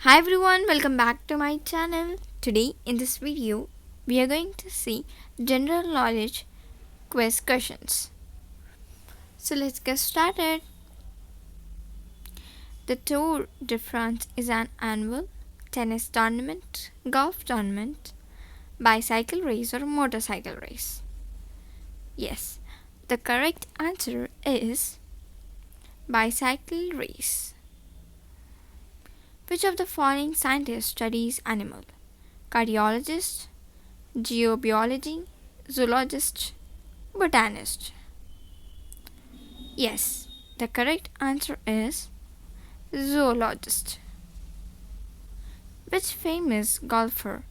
Hi everyone, welcome back to my channel. Today in this video, we are going to see general knowledge quiz questions. So let's get started. The Tour de France is an annual tennis tournament, golf tournament, bicycle race or motorcycle race. Yes, the correct answer is bicycle race. Which of the following scientists studies animal? Cardiologist, geobiology, zoologist, botanist. Yes, the correct answer is zoologist. Which famous golfer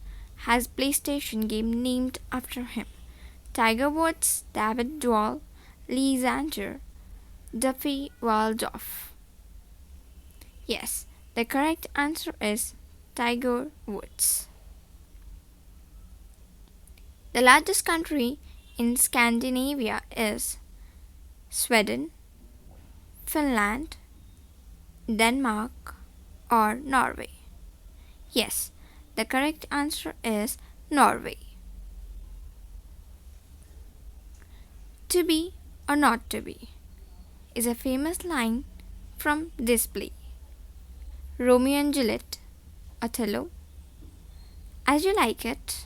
has PlayStation game named after him? Tiger Woods, David Duval, Lee Zander, Duffy Waldorf. Yes, the correct answer is Tiger Woods. The largest country in Scandinavia is Sweden, Finland, Denmark, or Norway. Yes, the correct answer is Norway. To be or not to be is a famous line from this play. Romeo and Juliet, Othello, As You Like It,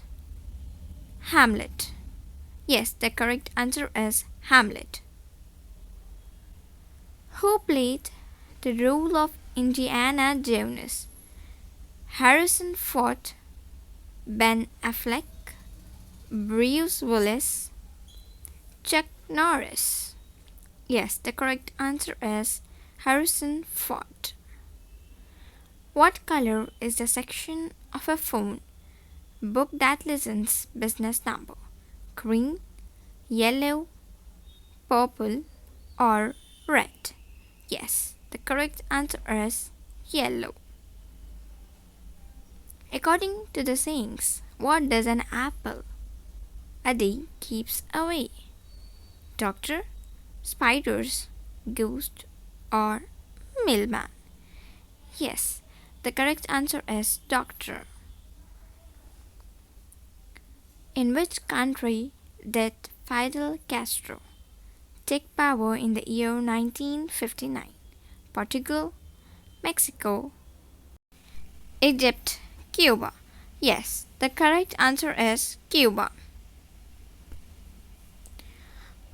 Hamlet. Yes, the correct answer is Hamlet. Who played the role of Indiana Jones? Harrison Ford, Ben Affleck, Bruce Willis, Chuck Norris. Yes, the correct answer is Harrison Ford. What color is the section of a phone book that listens business number? Green, yellow, purple, or red? Yes, the correct answer is yellow. According to the sayings, what does an apple a day keeps away? Doctor, spiders, ghost, or mailman? Yes, the correct answer is doctor. In which country did Fidel Castro take power in the year 1959? Portugal, Mexico, Egypt, Cuba. Yes, the correct answer is Cuba.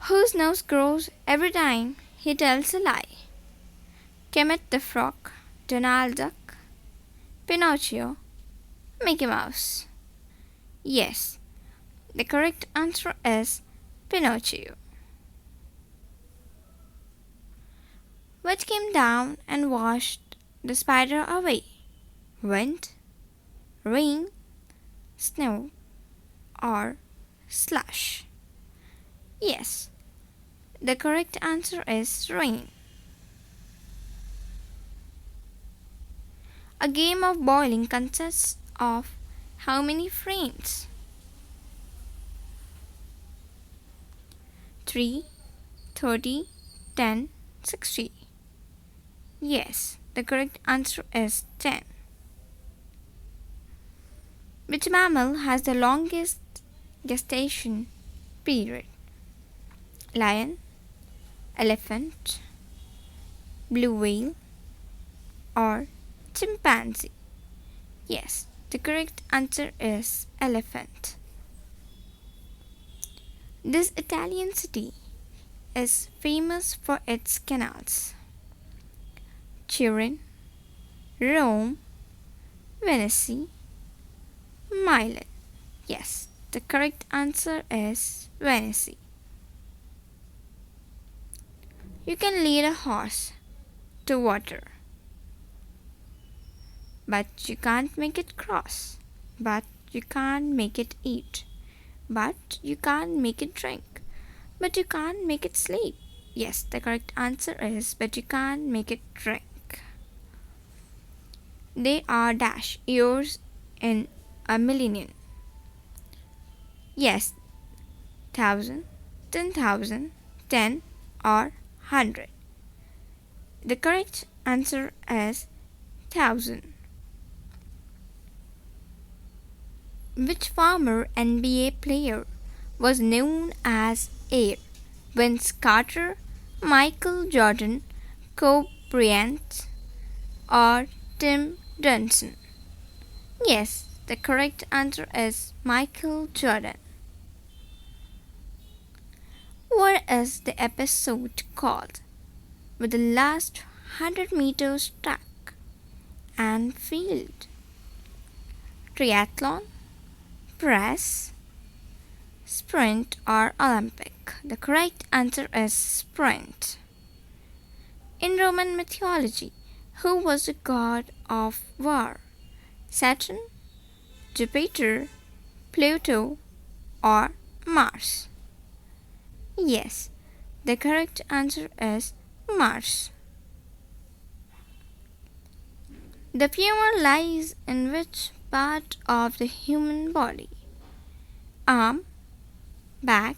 Whose nose grows every time he tells a lie? Kermit the Frog, Donald Duck, Pinocchio, Mickey Mouse. Yes, the correct answer is Pinocchio. Which came down and washed the spider away? Wind, rain, snow, or slush? Yes, the correct answer is rain. A game of bowling consists of how many frames? 3, 30, 10, 60. Yes, the correct answer is 10. Which mammal has the longest gestation period? Lion, elephant, blue whale, or chimpanzee? Yes, the correct answer is elephant. This Italian city is famous for its canals. Turin, Rome, Venice, Milan. Yes, the correct answer is Venice. You can lead a horse to water, but you can't make it cross. But you can't make it eat. But you can't make it drink. But you can't make it sleep. Yes, the correct answer is but you can't make it drink. They are dash years in a million. Yes, 1000, 10,000, 10 or 100. The correct answer is 1000. Which former NBA player was known as Air? Vince Carter, Michael Jordan, Kobe Bryant, or Tim Duncan? Yes, the correct answer is Michael Jordan. What is the episode called? With the last 100 meters track and field? Triathlon, press, sprint, or Olympic? The correct answer is sprint. In Roman mythology, who was the god of war? Saturn, Jupiter, Pluto, or Mars? Yes, the correct answer is Mars. The femur lies in which part of the human body? Arm, back,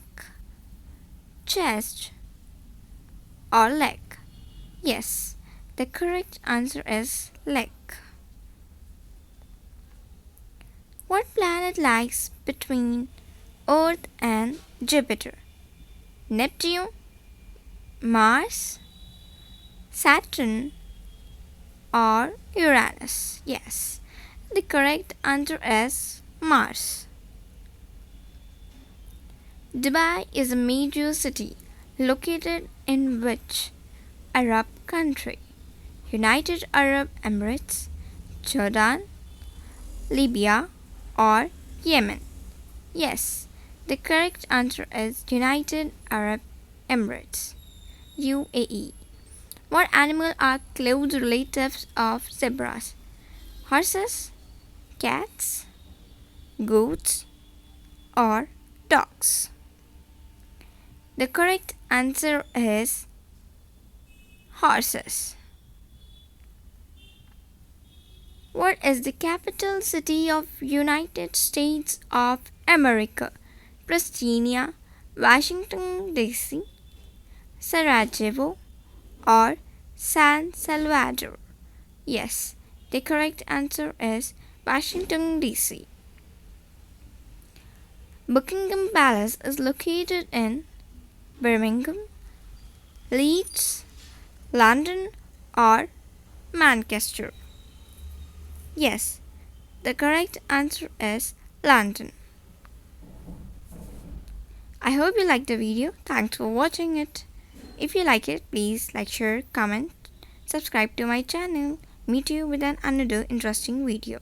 chest, or leg? Yes, the correct answer is leg. What planet lies between Earth and Jupiter? Neptune, Mars, Saturn, or Uranus? Yes, the correct answer is Mars. Dubai is a major city located in which Arab country? United Arab Emirates, Jordan, Libya, or Yemen? Yes, the correct answer is United Arab Emirates, UAE. What animal are close relatives of zebras? Horses, cats, goats, or dogs? The correct answer is horses. What is the capital city of United States of America? Pristina, Washington DC, Sarajevo, or San Salvador? Yes, the correct answer is Washington DC. Buckingham Palace is located in Birmingham, Leeds, London, or Manchester? Yes, the correct answer is London. I hope you liked the video. Thanks for watching it. If you like it, please like, share, comment, subscribe to my channel. Meet you with another interesting video.